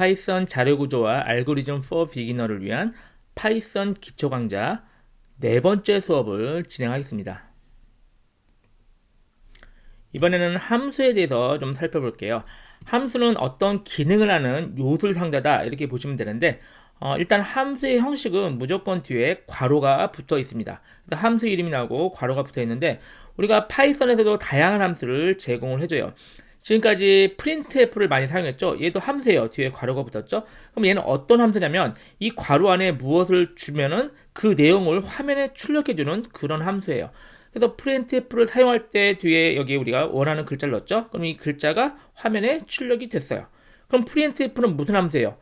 파이썬 자료구조와 알고리즘 for 비기너를 위한 파이썬 기초 강좌 네 번째 수업을 진행하겠습니다. 이번에는 함수에 대해서 좀 살펴볼게요. 함수는 어떤 기능을 하는 요술 상자다 이렇게 보시면 되는데 일단 함수의 형식은 무조건 뒤에 괄호가 붙어 있습니다. 함수 이름이 나오고 괄호가 붙어 있는데 우리가 파이썬에서도 다양한 함수를 제공을 해줘요. 지금까지 printf를 많이 사용했죠. 얘도 함수예요. 뒤에 괄호가 붙었죠. 그럼 얘는 어떤 함수냐면 이 괄호 안에 무엇을 주면은 그 내용을 화면에 출력해주는 그런 함수예요. 그래서 printf를 사용할 때 뒤에 여기 우리가 원하는 글자를 넣었죠. 그럼 이 글자가 화면에 출력이 됐어요. 그럼 printf는 무슨 함수예요?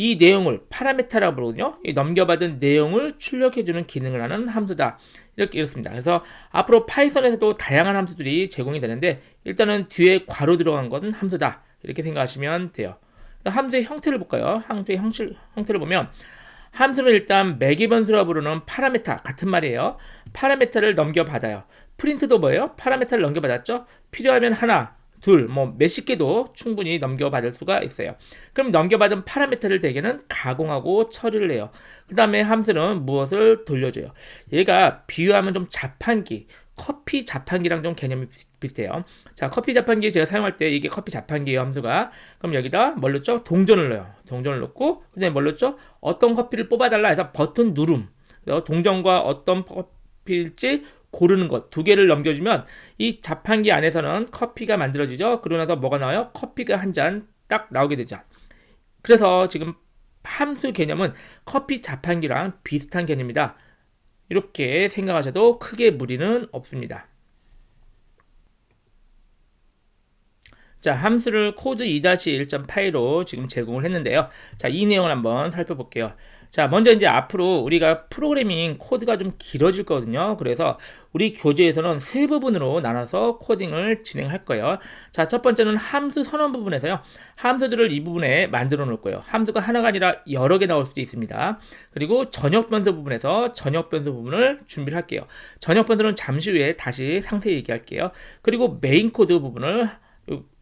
이 내용을 파라메타라고 부르거든요. 이 넘겨받은 내용을 출력해주는 기능을 하는 함수다. 이렇습니다. 그래서 앞으로 파이썬에서도 다양한 함수들이 제공이 되는데 일단은 뒤에 괄호 들어간 것은 함수다. 이렇게 생각하시면 돼요. 함수의 형태를 볼까요? 함수의 형태를 보면 함수는 일단 매개변수라고 부르는 파라메타 같은 말이에요. 파라메타를 넘겨받아요. 프린트도 뭐예요? 파라메타를 넘겨받았죠? 필요하면 하나, 둘, 몇십 개도 충분히 넘겨받을 수가 있어요. 그럼 넘겨받은 파라미터를 대개는 가공하고 처리를 해요. 그 다음에 함수는 무엇을 돌려줘요. 얘가 비유하면 좀 자판기, 커피 자판기랑 좀 개념이 비슷해요. 자, 커피 자판기 제가 사용할 때 이게 커피 자판기예요, 함수가. 그럼 여기다 뭘 넣죠? 동전을 넣어요. 동전을 넣고 그다음에 뭘 넣죠? 어떤 커피를 뽑아달라 해서 버튼 누름. 동전과 어떤 커피일지 고르는 것 두 개를 넘겨주면 이 자판기 안에서는 커피가 만들어지죠. 그러고 나서 뭐가 나와요? 커피가 한 잔 딱 나오게 되죠. 그래서 지금 함수 개념은 커피 자판기랑 비슷한 개념이다. 이렇게 생각하셔도 크게 무리는 없습니다. 자, 함수를 코드 2-1.8로 지금 제공을 했는데요. 자, 이 내용을 한번 살펴볼게요. 자, 먼저 이제 앞으로 우리가 프로그래밍 코드가 좀 길어질 거거든요. 그래서 우리 교재에서는 세 부분으로 나눠서 코딩을 진행할 거예요. 자, 첫 번째는 함수 선언 부분에서요. 함수들을 이 부분에 만들어 놓을 거예요. 함수가 하나가 아니라 여러 개 나올 수도 있습니다. 그리고 전역 변수 부분에서 전역 변수 부분을 준비를 할게요. 전역 변수는 잠시 후에 다시 상세히 얘기할게요. 그리고 메인 코드 부분을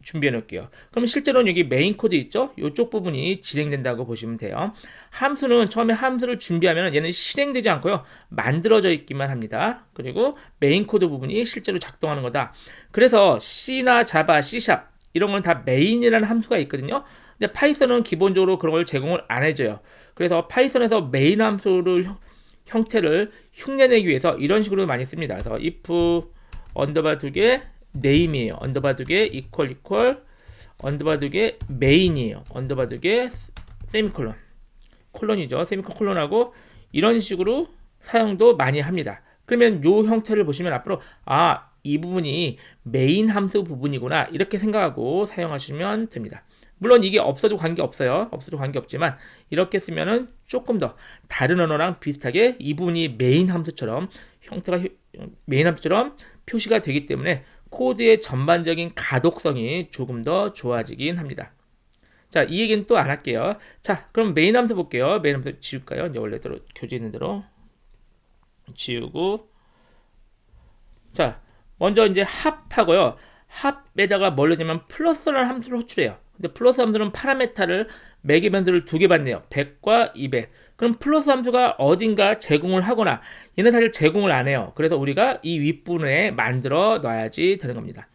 준비해 놓을게요. 그럼 실제로는 여기 메인 코드 있죠? 이쪽 부분이 진행된다고 보시면 돼요. 함수는 처음에 함수를 준비하면 얘는 실행되지 않고요. 만들어져 있기만 합니다. 그리고 메인 코드 부분이 실제로 작동하는 거다. 그래서 C나 자바, C# 이런 건 다 메인이라는 함수가 있거든요. 근데 파이썬은 기본적으로 그런 걸 제공을 안 해줘요. 그래서 파이썬에서 메인 함수를 형태를 흉내내기 위해서 이런 식으로 많이 씁니다. 그래서 if 언더바 2개 name이에요. 언더바 2개 equal 언더바 2개 main이에요. 언더바 2개 세미콜론 콜론이죠. 세미콜론하고 이런 식으로 사용도 많이 합니다. 그러면 요 형태를 보시면 앞으로 이 부분이 메인 함수 부분이구나 이렇게 생각하고 사용하시면 됩니다. 물론 이게 없어도 관계없어요. 없어도 관계없지만 이렇게 쓰면은 조금 더 다른 언어랑 비슷하게 이 부분이 메인 함수처럼 형태가 메인 함수처럼 표시가 되기 때문에 코드의 전반적인 가독성이 조금 더 좋아지긴 합니다. 자, 이 얘기는 또 안 할게요. 자, 그럼 메인 함수 볼게요. 메인 함수 지울까요? 이제 원래대로 교재 있는 대로 지우고 자, 먼저 이제 합하고요. 합에다가 뭘 넣냐면 플러스라는 함수를 호출해요. 근데 플러스 함수는 파라메타를 매개변수를 두 개 받네요. 100과 200. 그럼 플러스 함수가 어딘가 제공을 하거나 얘는 사실 제공을 안 해요. 그래서 우리가 이 윗부분에 만들어 놔야지 되는 겁니다.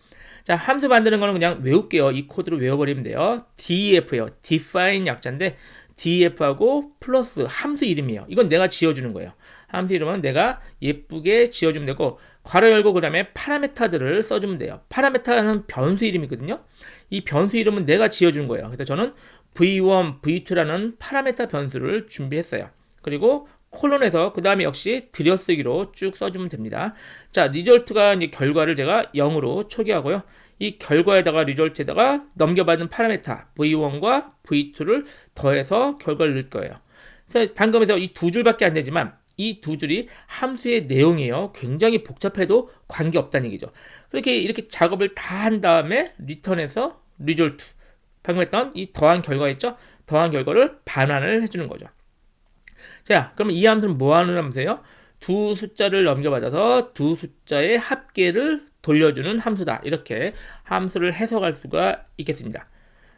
자, 함수 만드는 거는 그냥 외울게요. 이 코드로 외워버리면 돼요. def예요. define 약자인데 def하고 플러스 함수 이름이에요. 이건 내가 지어주는 거예요. 함수 이름은 내가 예쁘게 지어주면 되고 괄호 열고 그 다음에 파라메타들을 써주면 돼요. 파라메타는 변수 이름이거든요. 이 변수 이름은 내가 지어준 거예요. 그래서 저는 v1, v2라는 파라메타 변수를 준비했어요. 그리고 콜론에서 그 다음에 역시 들여쓰기로 쭉 써주면 됩니다. 자, 리절트가 이제 결과를 제가 0으로 초기하고요. 이 결과에다가 리절트에다가 넘겨받은 파라메타 v1과 v2를 더해서 결과를 넣을 거예요. 그래서 방금에서 이 두 줄밖에 안 되지만 이 두 줄이 함수의 내용이에요. 굉장히 복잡해도 관계없다는 얘기죠. 이렇게 작업을 다 한 다음에 리턴해서 리졸트 방금 했던 이 더한 결과 있죠? 더한 결과를 반환을 해주는 거죠. 자, 그럼 이 함수는 뭐 하는 함수예요? 두 숫자를 넘겨받아서 두 숫자의 합계를 돌려주는 함수다. 이렇게 함수를 해석할 수가 있겠습니다.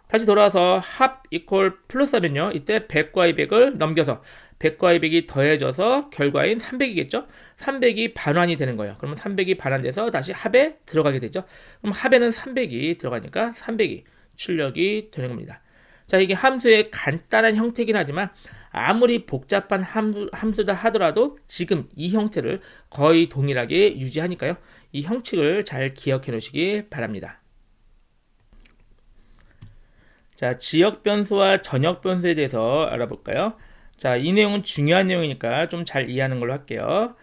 다시 돌아와서 합 이퀄 플러스 하면요. 이때 100과 200을 넘겨서 100과 200이 더해져서 결과인 300이겠죠? 300이 반환이 되는 거예요. 그러면 300이 반환돼서 다시 합에 들어가게 되죠. 그럼 합에는 300이 들어가니까 300이 출력이 되는 겁니다. 자, 이게 함수의 간단한 형태이긴 하지만 아무리 복잡한 함수다 하더라도 지금 이 형태를 거의 동일하게 유지하니까요. 이 형식을 잘 기억해 놓으시기 바랍니다. 자, 지역 변수와 전역 변수에 대해서 알아볼까요? 자, 이 내용은 중요한 내용이니까 좀 잘 이해하는 걸로 할게요.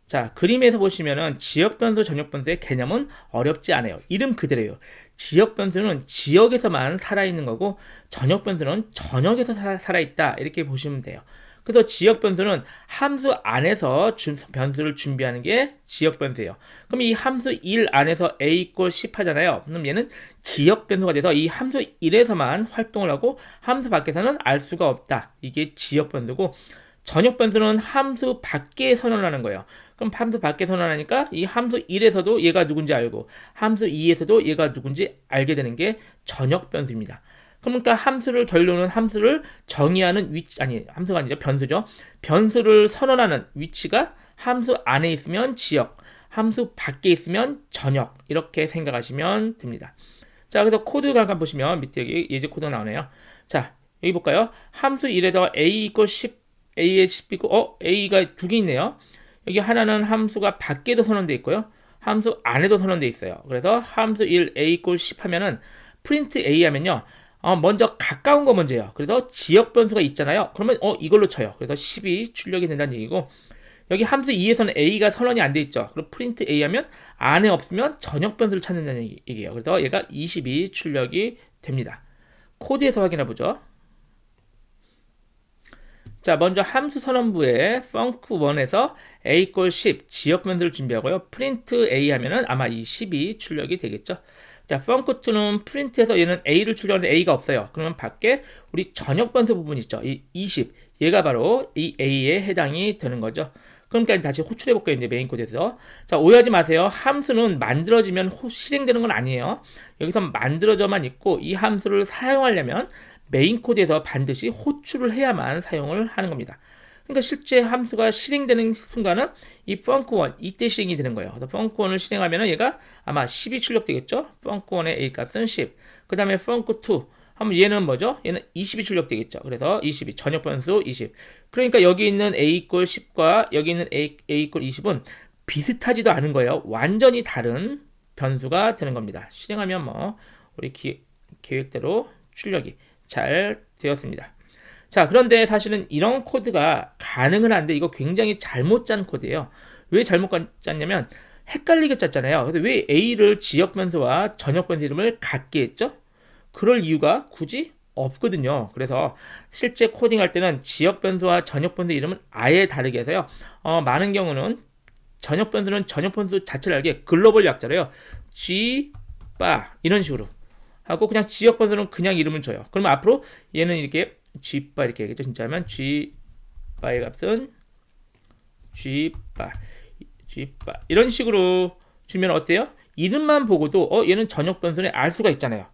자, 그림에서 보시면은 지역 변수, 전역 변수의 개념은 어렵지 않아요. 이름 그대로예요. 지역 변수는 지역에서만 살아있는 거고, 전역 변수는 전역에서 살아있다. 이렇게 보시면 돼요. 그래서 지역 변수는 함수 안에서 변수를 준비하는 게 지역 변수예요. 그럼 이 함수 1 안에서 a 이퀄 10 하잖아요. 그럼 얘는 지역 변수가 돼서 이 함수 1에서만 활동을 하고 함수 밖에서는 알 수가 없다. 이게 지역 변수고, 전역 변수는 함수 밖에 선언을 하는 거예요. 그럼 함수 밖에 선언하니까 이 함수 1에서도 얘가 누군지 알고 함수 2에서도 얘가 누군지 알게 되는 게 전역 변수입니다. 그러니까 함수를 결론은 함수를 정의하는 위치, 아니 함수가 아니죠, 변수죠. 변수를 선언하는 위치가 함수 안에 있으면 지역, 함수 밖에 있으면 전역, 이렇게 생각하시면 됩니다. 자, 그래서 코드 잠깐 보시면 밑에 여기 예제 코드가 나오네요. 자, 여기 볼까요? 함수 1에다가 a 이퀄 10, a에 10 있고, a가 두 개 있네요. 여기 하나는 함수가 밖에도 선언되어 있고요. 함수 안에도 선언되어 있어요. 그래서 함수 1 a 이퀄 10 하면은 프린트 a 하면요. 먼저 가까운 거 먼저예요. 그래서 지역 변수가 있잖아요. 그러면 이걸로 쳐요. 그래서 10이 출력이 된다는 얘기고, 여기 함수 2에서는 a가 선언이 안 돼 있죠. 그럼 프린트 a 하면 안에 없으면 전역 변수를 찾는다는 얘기예요. 그래서 얘가 20이 출력이 됩니다. 코드에서 확인해 보죠. 자, 먼저 함수 선언부에 func1에서 a 이퀄 10 지역 변수를 준비하고요. 프린트 a 하면은 아마 이 10이 출력이 되겠죠. 자, func2는 프린트에서 얘는 a를 출력하는데 a가 없어요. 그러면 밖에 우리 전역 변수 부분 있죠. 이 20. 얘가 바로 이 a에 해당이 되는 거죠. 그러니까 다시 호출해 볼게요. 이제 메인 코드에서. 자, 오해하지 마세요. 함수는 만들어지면 실행되는 건 아니에요. 여기서 만들어져만 있고 이 함수를 사용하려면 메인 코드에서 반드시 호출을 해야만 사용을 하는 겁니다. 그러니까 실제 함수가 실행되는 순간은 이 func1 이때 실행이 되는 거예요. 그래서 func1을 실행하면 얘가 아마 10이 출력되겠죠. func1의 a 값은 10. 그 다음에 func2 하면 얘는 뭐죠? 얘는 20이 출력되겠죠. 그래서 20이 전역 변수 20. 그러니까 여기 있는 a 이퀄 10과 여기 있는 a 이퀄 20은 비슷하지도 않은 거예요. 완전히 다른 변수가 되는 겁니다. 실행하면 뭐 우리 계획대로 출력이 잘 되었습니다. 자, 그런데 사실은 이런 코드가 가능은 한데 이거 굉장히 잘못 짠 코드예요. 왜 잘못 짰냐면 헷갈리게 짰잖아요. 그래서 왜 A를 지역 변수와 전역 변수 이름을 같게 했죠? 그럴 이유가 굳이 없거든요. 그래서 실제 코딩할 때는 지역 변수와 전역 변수 이름은 아예 다르게 해서요. 많은 경우는 전역 변수는 전역 변수 자체를 알게 글로벌 약자로요. G, 바 이런 식으로 하고 그냥 지역 변수는 그냥 이름을 줘요. 그러면 앞으로 얘는 이렇게 G바 이렇게 하겠죠. 진짜 하면 G바의 값은 G바 이런 식으로 주면 어때요? 이름만 보고도 얘는 전역 변수네 알 수가 있잖아요.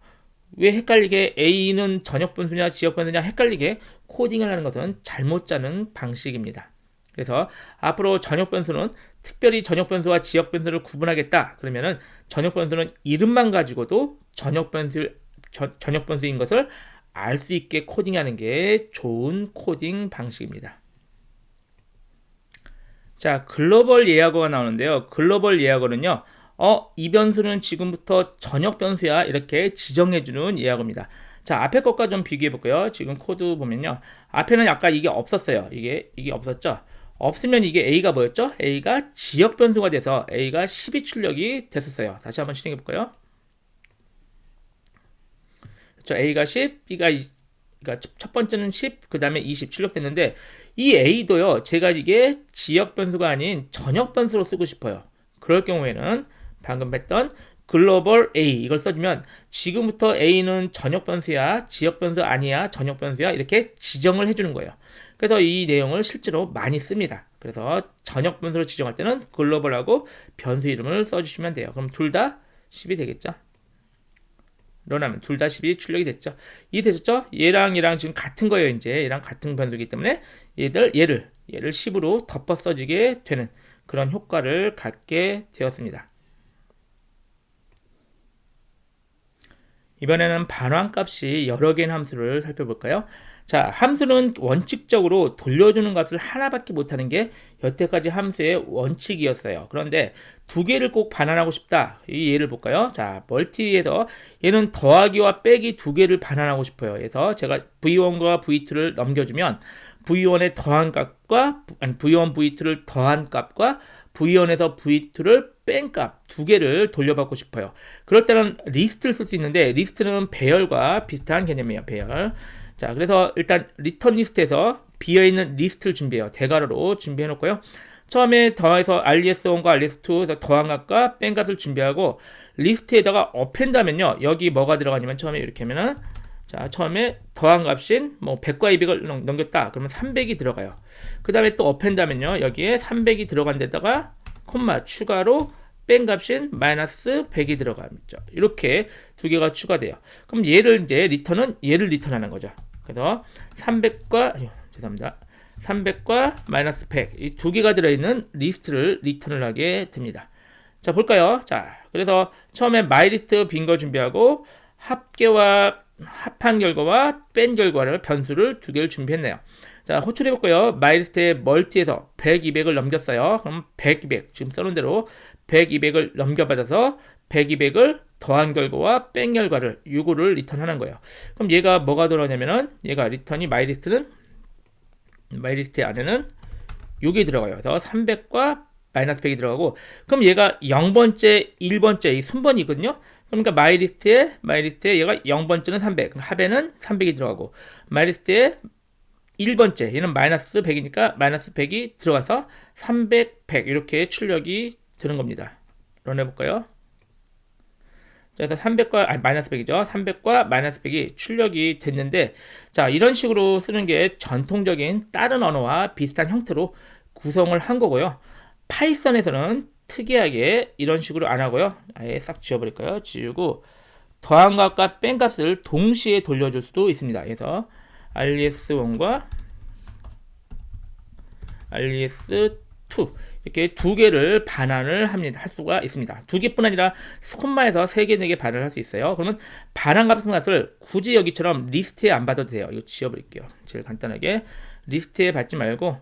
왜 헷갈리게 A는 전역 변수냐 지역 변수냐 헷갈리게 코딩을 하는 것은 잘못 짜는 방식입니다. 그래서 앞으로 전역 변수는 특별히 전역 변수와 지역 변수를 구분하겠다. 그러면은 전역 변수는 이름만 가지고도 전역 변수인 것을 알 수 있게 코딩하는 게 좋은 코딩 방식입니다. 자, 글로벌 예약어가 나오는데요. 글로벌 예약어는요. 이 변수는 지금부터 전역 변수야 이렇게 지정해주는 예약어입니다. 자, 앞에 것과 좀 비교해 볼게요. 지금 코드 보면요. 앞에는 아까 이게 없었어요. 이게 없었죠. 없으면 이게 A가 뭐였죠? A가 지역 변수가 돼서 A가 12 출력이 됐었어요. 다시 한번 실행해 볼까요? 그렇죠. A가 10, 그러니까 첫 번째는 10, 그 다음에 20 출력됐는데 이 A도요. 제가 이게 지역 변수가 아닌 전역 변수로 쓰고 싶어요. 그럴 경우에는 방금 했던 글로벌 A 이걸 써주면 지금부터 A는 전역 변수야, 지역 변수 아니야, 전역 변수야 이렇게 지정을 해주는 거예요. 그래서 이 내용을 실제로 많이 씁니다. 그래서 전역 변수로 지정할 때는 글로벌하고 변수 이름을 써주시면 돼요. 그럼 둘 다 10이 되겠죠. 런하면 둘 다 10이 출력이 됐죠. 이해되셨죠? 얘랑 지금 같은 거예요. 이제 얘랑 같은 변수이기 때문에 얘를 10으로 덮어 써지게 되는 그런 효과를 갖게 되었습니다. 이번에는 반환값이 여러 개의 함수를 살펴볼까요? 자, 함수는 원칙적으로 돌려주는 값을 하나밖에 못하는 게 여태까지 함수의 원칙이었어요. 그런데 두 개를 꼭 반환하고 싶다. 이 예를 볼까요? 자, 멀티에서 얘는 더하기와 빼기 두 개를 반환하고 싶어요. 그래서 제가 v1과 v2를 넘겨주면 v1의 더한 값과 v1, v2를 더한 값과 v1에서 v2를 뺀 값 두 개를 돌려받고 싶어요. 그럴 때는 리스트를 쓸 수 있는데 리스트는 배열과 비슷한 개념이에요. 배열. 자, 그래서 일단 리턴 리스트에서 비어있는 리스트를 준비해요. 대괄호로 준비해 놓고요. 처음에 더해서 res1과 res2에서 더한 값과 뺀 값을 준비하고 리스트에다가 append 하면요. 여기 뭐가 들어가냐면 처음에 이렇게 하면은 자, 처음에 더한 값인 뭐 100과 200을 넘겼다. 그러면 300이 들어가요. 그 다음에 또 append 하면요. 여기에 300이 들어간 데다가 콤마 추가로 뺀 값인 마이너스 100이 들어가죠. 이렇게 두 개가 추가돼요. 그럼 얘를 이제 얘를 리턴하는 거죠. 그래서 300과 마이너스 100 이 두 개가 들어있는 리스트를 리턴을 하게 됩니다. 자, 볼까요? 자, 그래서 처음에 마이리스트 빈 거 준비하고 합한 결과와 뺀 결과를 변수를 두 개를 준비했네요. 자, 호출해 볼까요? 마이리스트의 멀티에서 100, 200을 넘겼어요. 그럼 100, 200 지금 써놓은 대로 100, 200을 넘겨받아서 100, 200을 더한 결과와 뺀 결과를 요거를 리턴하는 거예요. 그럼 얘가 뭐가 들어가냐면은 얘가 리턴이 마이리스트 안에는 요게 들어가요. 그래서 300과 마이너스 100이 들어가고 그럼 얘가 0번째, 1번째 이 순번이거든요. 그러니까 마이리스트에 얘가 0번째는 300, 합에는 300이 들어가고 마이리스트에 1번째 얘는 마이너스 100이니까 마이너스 100이 들어가서 300, 100 이렇게 출력이 되는 겁니다. 런 해볼까요? 자, 그래서 마이너스 100이죠. 300과 마이너스 100이 출력이 됐는데 자, 이런 식으로 쓰는 게 전통적인 다른 언어와 비슷한 형태로 구성을 한 거고요. 파이썬에서는 특이하게 이런 식으로 안 하고요. 아예 싹 지워버릴까요? 지우고 더한 값과 뺀 값을 동시에 돌려줄 수도 있습니다. 그래서 res1과 res2 이렇게 두 개를 반환을 할 수가 있습니다. 두 개뿐 아니라 스콤마에서 3개, 4개 반환을 할 수 있어요. 그러면 반환 같은 것을 굳이 여기처럼 리스트에 안 받아도 돼요. 이거 지워버릴게요. 제일 간단하게 리스트에 받지 말고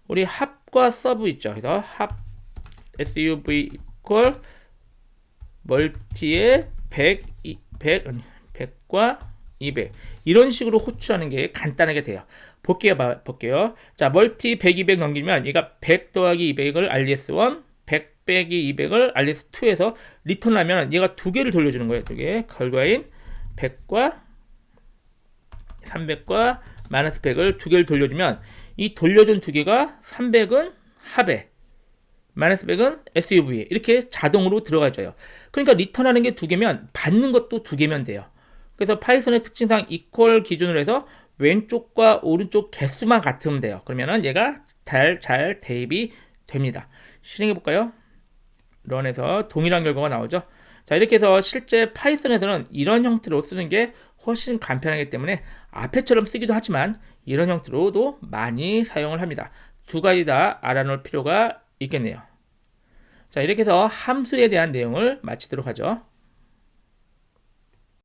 우리 합과 서브 있죠. 그래서 합 suv equal 멀티에 100과 200 이런 식으로 호출하는 게 간단하게 돼요. 볼게요. 자, 멀티 100, 200 넘기면 얘가 100 더하기 200을 res1, 100 빼기 200을 res2에서 리턴하면 얘가 두 개를 돌려주는 거예요. 두 개. 결과인 100과 300과 마이너스 100을 두 개를 돌려주면 이 돌려준 두 개가 300은 합에 마이너스 100은 SUV에 이렇게 자동으로 들어가줘요. 그러니까 리턴하는 게 두 개면 받는 것도 두 개면 돼요. 그래서 파이썬의 특징상 equal 기준으로 해서 왼쪽과 오른쪽 개수만 같으면 돼요. 그러면은 얘가 잘 대입이 됩니다. 실행해 볼까요? 런에서 동일한 결과가 나오죠. 자, 이렇게 해서 실제 파이썬에서는 이런 형태로 쓰는 게 훨씬 간편하기 때문에 앞에처럼 쓰기도 하지만 이런 형태로도 많이 사용을 합니다. 두 가지 다 알아놓을 필요가 있겠네요. 자, 이렇게 해서 함수에 대한 내용을 마치도록 하죠.